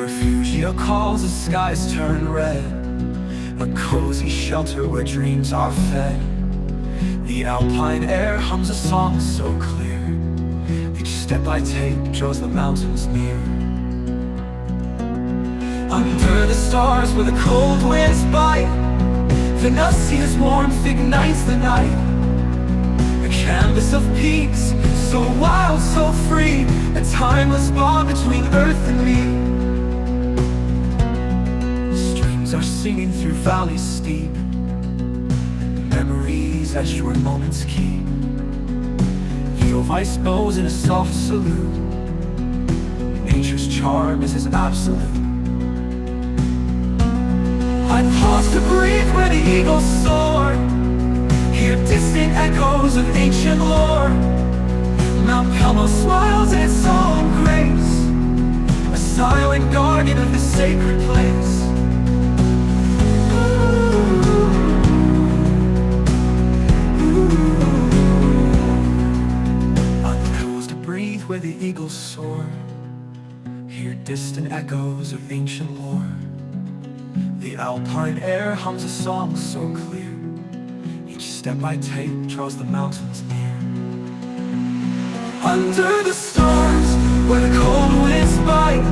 Rifugio calls, the skies turn red, a cozy shelter where dreams are fed. The alpine air hums a song so clear, each step I take draws the mountains near. Under the stars where the cold winds bite, Venezia's warmth ignites the night. A canvas of peaks, so wild, so free, a timeless bond between earth and me. Streams are singing through valleys steep, memories etched where moments keep. Edelweiss bows in a soft salute, nature's charm is as absolute. I pause to breathe where the eagles soar, hear distant echoes of ancient lore. Mount Pelmo smiles in its own grace, a silent guardian of this sacred place. I pause to breathe where the eagles soar, hear distant echoes of ancient lore. The alpine air hums a song so clear, each step I take draws the mountains near. Under the stars, where the cold winds bite,